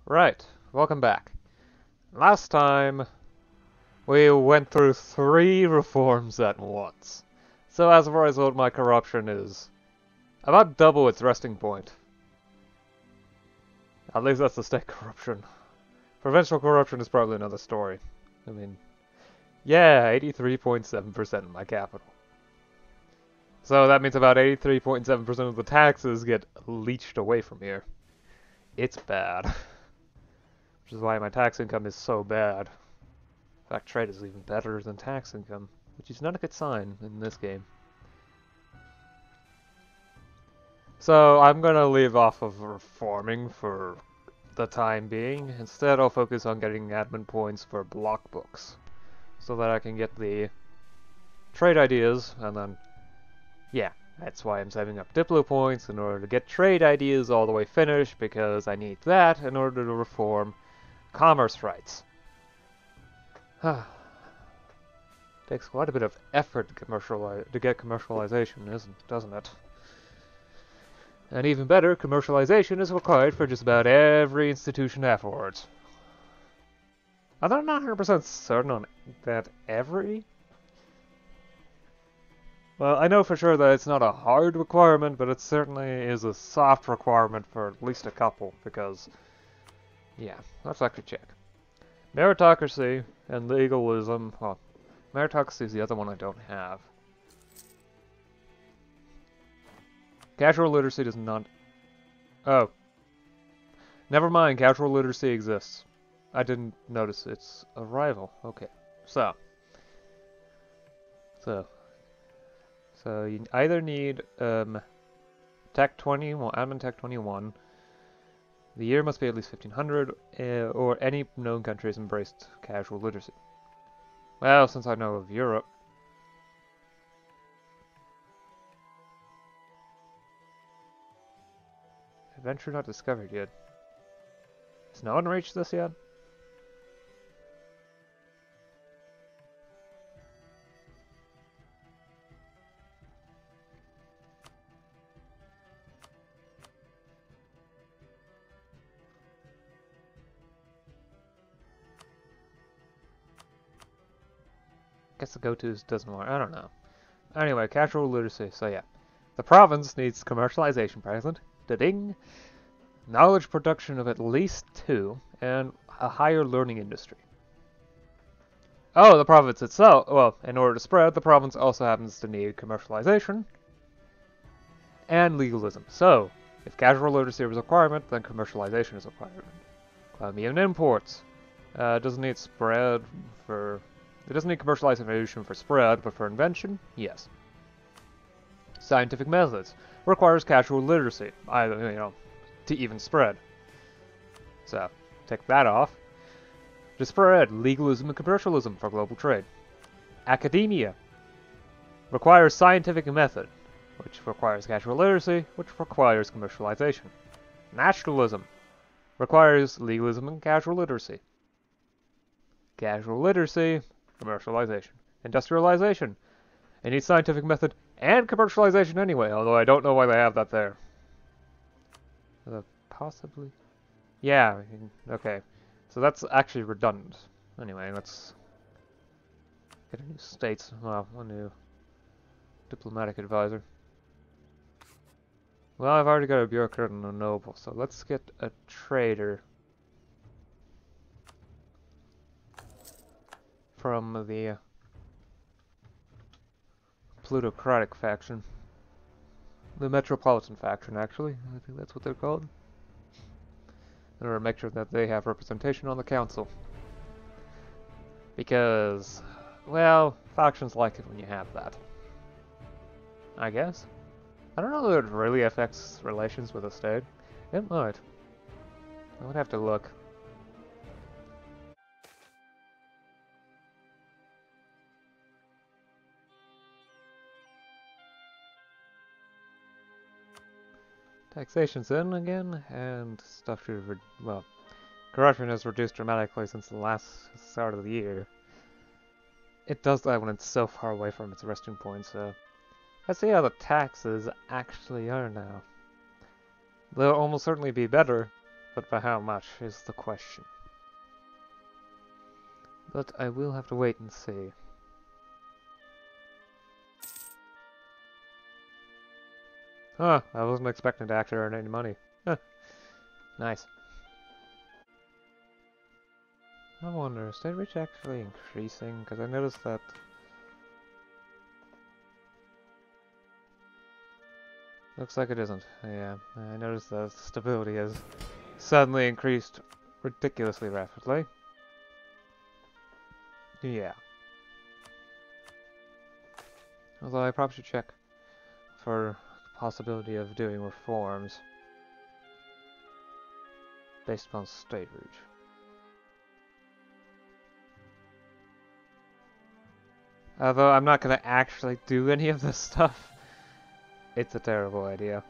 Right, welcome back. Last time, we went through 3 reforms at once. So as a result, my corruption is about double its resting point. At least that's the state corruption. Provincial corruption is probably another story. I mean, yeah, 83.7% in my capital. So that means about 83.7% of the taxes get leached away from here. It's bad. Which is why my tax income is so bad. In fact, trade is even better than tax income, which is not a good sign in this game. So I'm gonna leave off of reforming for the time being. Instead, I'll focus on getting admin points for block books, so that I can get the trade ideas, and then, yeah, that's why I'm saving up Diplo points in order to get trade ideas all the way finished, because I need that in order to reform commerce rights. Takes quite a bit of effort to get commercialization, doesn't it? And even better, commercialization is required for just about every institution afterwards. I'm not 100% certain on that every. Well, I know for sure that it's not a hard requirement, but it certainly is a soft requirement for at least a couple, because, yeah, let's actually check. Meritocracy and legalism, well, meritocracy is the other one I don't have. Casual literacy does not... Oh. Never mind, casual literacy exists. I didn't notice its arrival. Okay, so you either need Tech 20, well, Admin Tech 21. The year must be at least 1500, or any known country has embraced casual literacy. Well, since I know of Europe. Adventure not discovered yet. Has no one reached this yet? Guess the go-tos doesn't work. I don't know. Anyway, casual literacy. So yeah, the province needs commercialization present. Da-ding. Knowledge production of at least 2, and a higher learning industry. Oh, the province itself. Well, in order to spread, the province also happens to need commercialization and legalism. So, if casual literacy is a requirement, then commercialization is a requirement. Colombian imports. Doesn't need spread for... It doesn't need commercialization for spread, but for invention, yes. Scientific methods. Requires casual literacy, either, to even spread. So, take that off. To spread, legalism and commercialism for global trade. Academia. Requires scientific method, which requires casual literacy, which requires commercialization. Nationalism. Requires legalism and casual literacy. Casual literacy, commercialization. Industrialization. It needs scientific method and commercialization anyway, although I don't know why they have that there. Possibly? Yeah, okay. So that's actually redundant. Anyway, let's get a new states, well, a new diplomatic advisor. Well, I've already got a bureaucrat and a noble, so let's get a trader from the Plutocratic faction. The Metropolitan faction, actually. I think that's what they're called. In order to make sure that they have representation on the council. Because, well, factions like it when you have that. I guess. I don't know if it really affects relations with the state. It might. I would have to look. Taxation's in again, and stuff should, well, corruption has reduced dramatically since the last start of the year. It does that when it's so far away from its resting point, so... Let's see how the taxes actually are now. They'll almost certainly be better but by how much is the question. But I will have to wait and see. Huh, I wasn't expecting to actually earn any money. Huh, nice. I wonder, is state reach actually increasing? Because I noticed that... Looks like it isn't. Yeah, I noticed that stability has suddenly increased ridiculously rapidly. Yeah. Although I probably should check for the possibility of doing reforms based upon state reach. Although I'm not going to actually do any of this stuff. It's a terrible idea.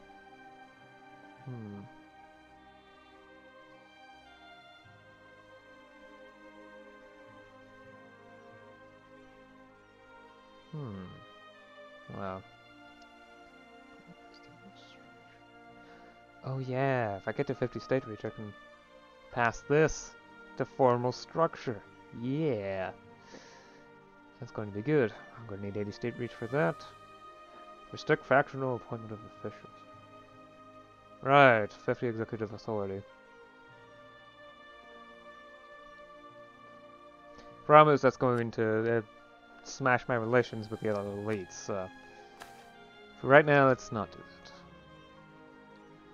Well. Oh yeah, if I get to 50 state reach, I can pass this to formal structure. Yeah. That's going to be good. I'm going to need 80 state reach for that. Restrict fractional appointment of officials. Right, 50 executive authority. Problem is that's going to smash my relations with the other elites, so... For right now, let's not do that.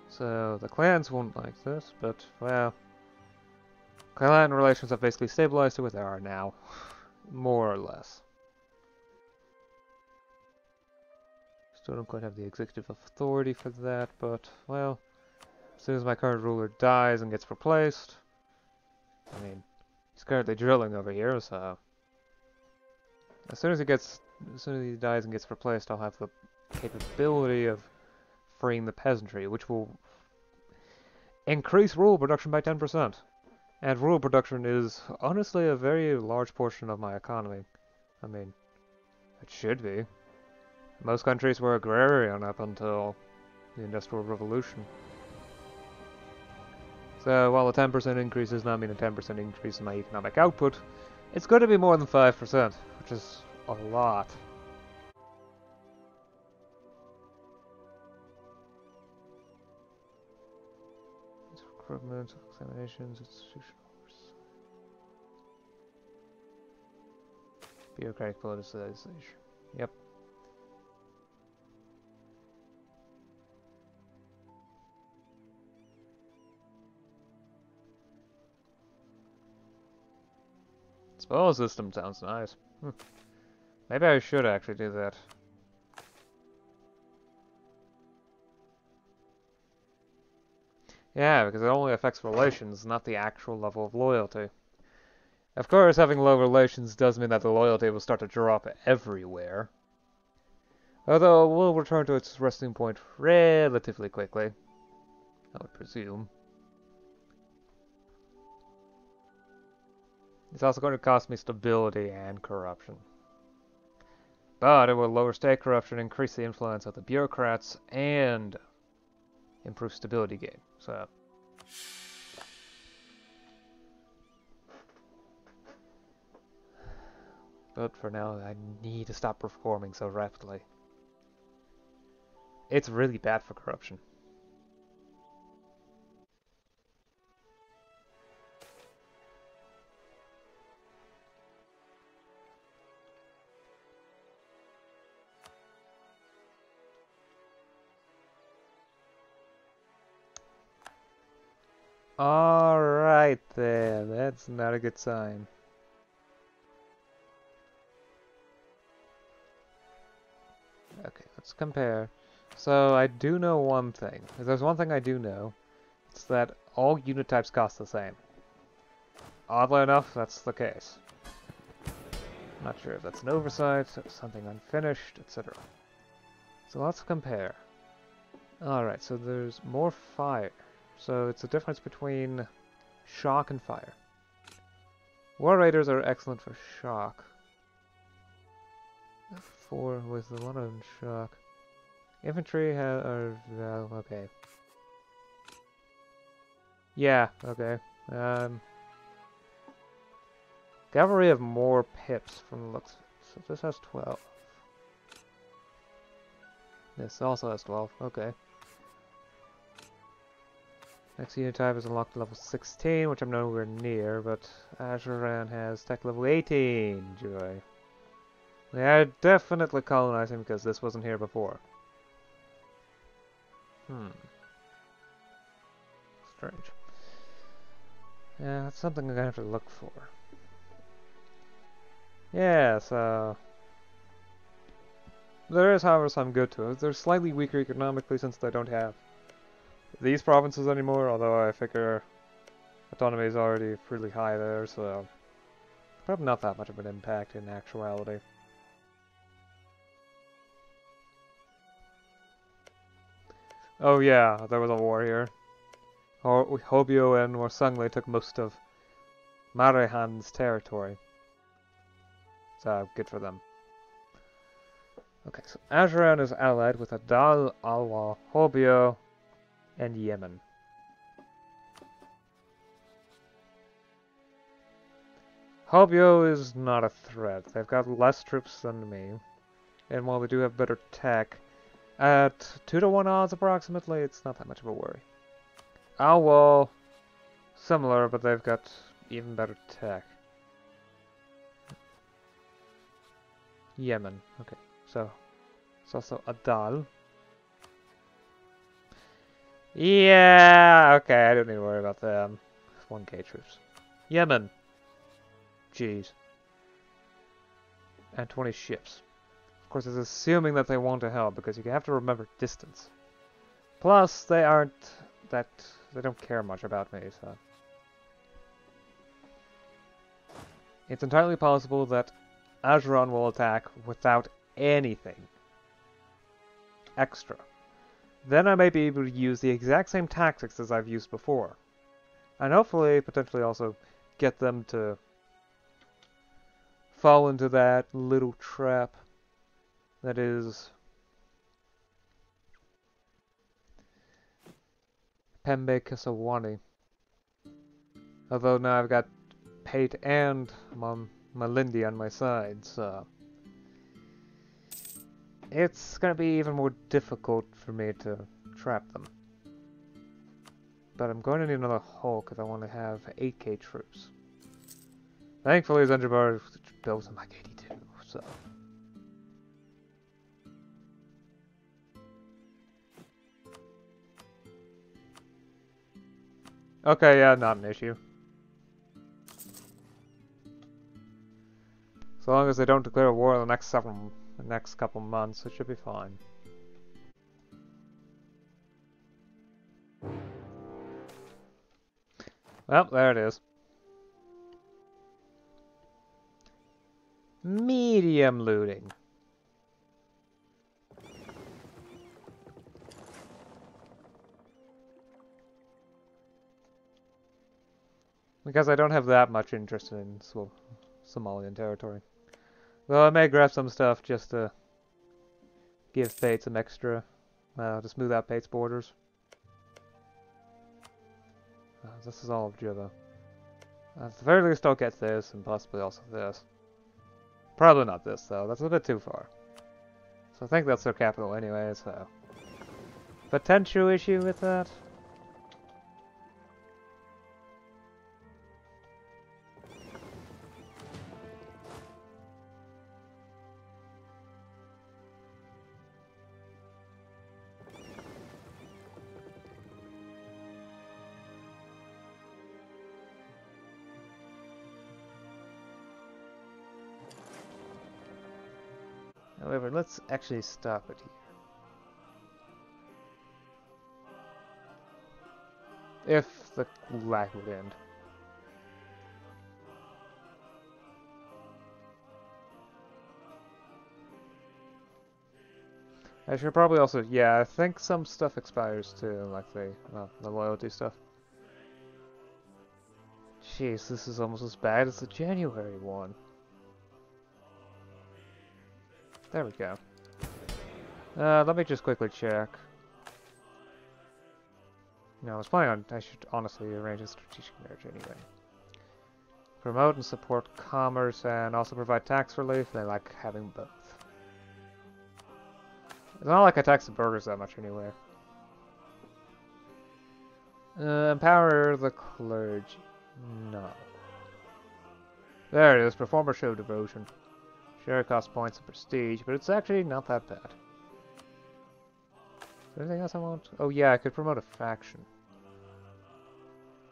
So, the clans won't like this, but, well... Clan relations have basically stabilized to what they are now. More or less. Still don't quite have the executive authority for that, but, well... As soon as my current ruler dies and gets replaced... I mean, he's currently drilling over here, so... As soon as he dies and gets replaced, I'll have the capability of freeing the peasantry, which will increase rural production by 10%. And rural production is honestly a very large portion of my economy. I mean, it should be. Most countries were agrarian up until the Industrial Revolution. So while a 10% increase does not mean a 10% increase in my economic output, it's going to be more than 5%, which is a lot. Recruitment, examinations, institutional oversight. Bureaucratic Politicization. Yep. Spoil system sounds nice. Maybe I should actually do that. Yeah, because it only affects relations, not the actual level of loyalty. Of course, having low relations does mean that the loyalty will start to drop everywhere. Although it will return to its resting point relatively quickly, I would presume. It's also going to cost me stability and corruption. But it will lower state corruption, increase the influence of the bureaucrats, and improve stability gain. So, but for now, I need to stop reforming so rapidly. It's really bad for corruption. Alright then, that's not a good sign. Okay, let's compare. So I do know one thing. If there's one thing I do know, it's that all unit types cost the same. Oddly enough, that's the case. Not sure if that's an oversight, something unfinished, etc. So let's compare. Alright, so there's more fire. So it's a difference between shock and fire. War Raiders are excellent for shock. 4 with the 1 on shock. Infantry are, well, okay. Yeah, okay. Cavalry have more pips from the looks of it. So this has 12. This also has 12, okay. Next unit type is unlocked to level 16, which I'm nowhere near, but Ajuran has tech level 18, joy. They are definitely colonizing because this wasn't here before. Strange. Yeah, that's something I'm gonna have to look for. Yeah, so... There is, however, some good to it. They're slightly weaker economically since they don't have these provinces anymore, although I figure autonomy is already pretty high there, so probably not that much of an impact in actuality. Oh yeah, there was a war here. Hobyo and Morsungli took most of Marehan's territory. So, good for them. Okay, so Ajuran is allied with Adal, Alwa, Hobyo, and Yemen. Hobyo is not a threat. They've got less troops than me. And while they do have better tech, at 2-to-1 odds approximately, it's not that much of a worry. Alwa, similar, but they've got even better tech. Yemen, okay. So, it's also Adal. Yeah, okay, I don't need to worry about them. 1k troops. Yemen. Jeez. And 20 ships. Of course, it's assuming that they want to help, because you have to remember distance. Plus, they aren't that... they don't care much about me, so... It's entirely possible that Ajuran will attack without anything extra. Then I may be able to use the exact same tactics as I've used before. And hopefully, potentially also, get them to fall into that little trap that is Pembe Kasawani. Although now I've got Pate and Malindi on my side, so it's gonna be even more difficult for me to trap them. But I'm going to need another hull because I want to have 8k troops. Thankfully, Zanzibar built in like 82, so... Okay, yeah, not an issue. So long as they don't declare war in the next couple months, it should be fine. Well, there it is. Medium looting. Because I don't have that much interest in Somalian territory. Though I may grab some stuff just to give Pate some extra, to smooth out Pate's borders. This is all of Juba. At the very least I'll get this, and possibly also this. Probably not this though, that's a bit too far. So I think that's their capital anyway, so... Potential issue with that? However, let's actually stop it here. If the lag would end. I should probably also, yeah, I think some stuff expires too, like the loyalty stuff. Jeez, this is almost as bad as the January one. There we go. Let me just quickly check. No, I was planning on, I should honestly arrange a strategic marriage anyway. Promote and support commerce and also provide tax relief. They like having both. It's not like I tax the burgers that much anyway. Empower the clergy. No. There it is. Perform or show devotion. Sure, it costs points and prestige, but it's actually not that bad. Is there anything else I want? Oh yeah, I could promote a faction.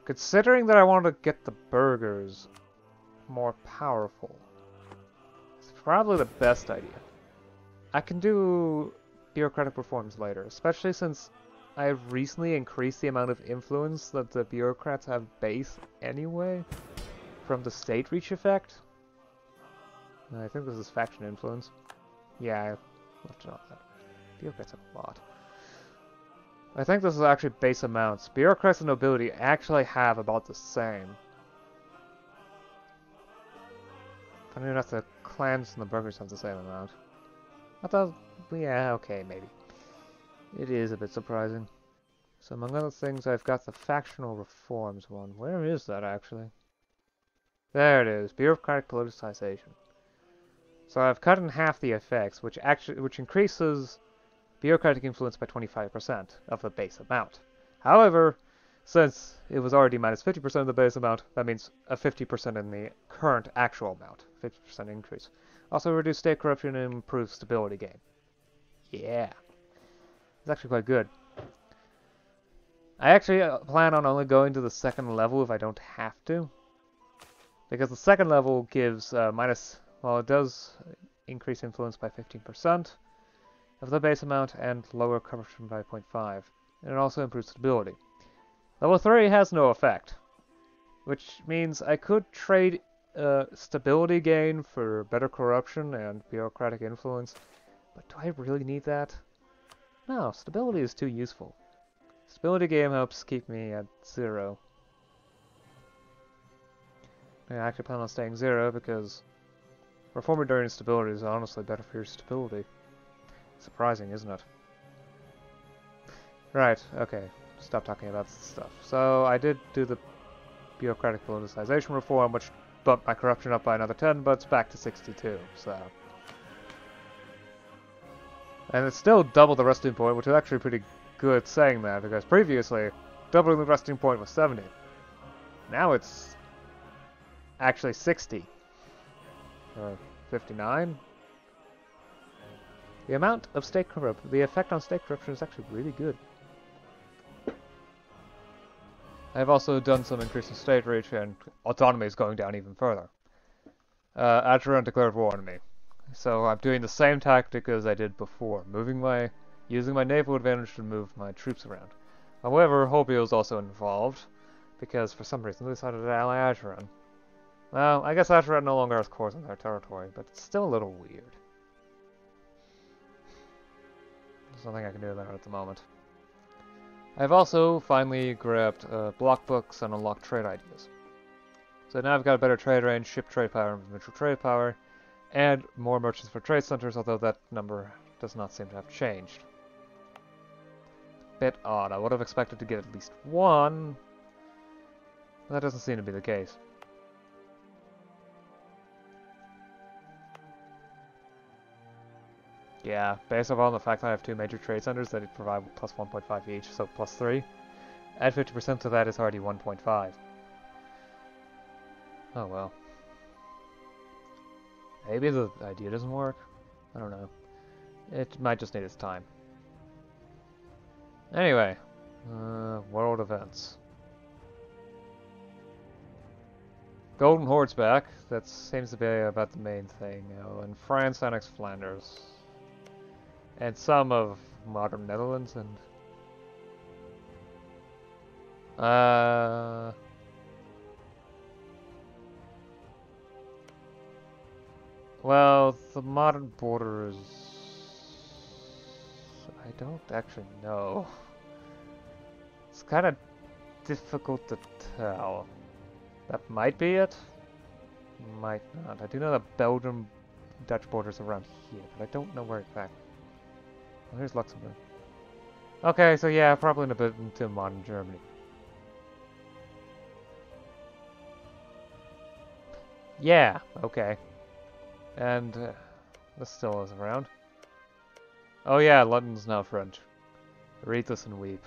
Considering that I want to get the burgers more powerful, it's probably the best idea. I can do bureaucratic reforms later, especially since I have recently increased the amount of influence that the bureaucrats have base anyway from the state reach effect. I think this is faction influence. Yeah, I left it on that. Bureaucrats have a lot. I think this is actually base amounts. Bureaucrats and nobility actually have about the same. Funny enough, the clans and the burghers have the same amount. I thought, yeah, okay, maybe. It is a bit surprising. So among other things, I've got the Factional Reforms one. Where is that, actually? There it is, Bureaucratic Politicization. So I've cut in half the effects, which increases bureaucratic influence by 25% of the base amount. However, since it was already minus 50% of the base amount, that means a 50% in the current actual amount. 50% increase. Also reduce state corruption and improve stability gain. Yeah. It's actually quite good. I actually plan on only going to the second level if I don't have to. Because the second level gives well, it does increase influence by 15% of the base amount and lower corruption by 0.5. And it also improves stability. Level 3 has no effect, which means I could trade stability gain for better corruption and bureaucratic influence. But do I really need that? No, stability is too useful. Stability gain helps keep me at 0. I actually plan on staying 0 because reforming during stability is honestly better for your stability. Surprising, isn't it? Right, okay. Stop talking about this stuff. So I did do the bureaucratic politicization reform, which bumped my corruption up by another 10, but it's back to 62, so... And it's still double the resting point, which is actually pretty good saying that, because previously, doubling the resting point was 70. Now it's actually 60. Or 59? The amount of the effect on state corruption is actually really good. I've also done some increase in state reach, and autonomy is going down even further. Ajuran declared war on me. So I'm doing the same tactic as I did before, using my naval advantage to move my troops around. However, Hobio is also involved, because for some reason they decided to ally Ajuran. Well, I guess Ajuran no longer has cores in their territory, but it's still a little weird. There's nothing I can do about it at the moment. I've also finally grabbed block books and unlocked trade ideas. So now I've got a better trade range, ship trade power, and provincial trade power, and more merchants for trade centers, although that number does not seem to have changed. Bit odd. I would have expected to get at least one, but that doesn't seem to be the case. Yeah, based upon the fact that I have 2 major trade centers that provide plus 1.5 each, so plus 3. Add 50% to that is already 1.5. Oh well. Maybe the idea doesn't work? I don't know. It might just need its time. Anyway, world events. Golden Horde's back. That seems to be about the main thing. And France annexed Flanders. And some of modern Netherlands and... Well, the modern borders... I don't actually know. It's kind of difficult to tell. That might be it. Might not. I do know that Belgium-Dutch borders around here, but I don't know where exactly. Oh, here's Luxembourg. Okay, so yeah, probably a bit into modern Germany. Yeah, okay. And this still is around. Oh yeah, London's now French. Read this and weep.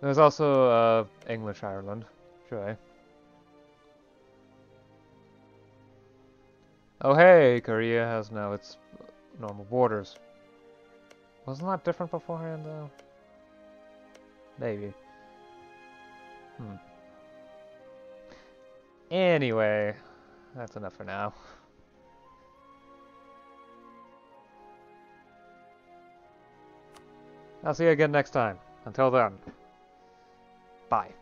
There's also English Ireland. Sure. Oh hey, Korea has now its normal borders. Wasn't that different beforehand though? Maybe. Anyway, that's enough for now. I'll see you again next time. Until then, bye.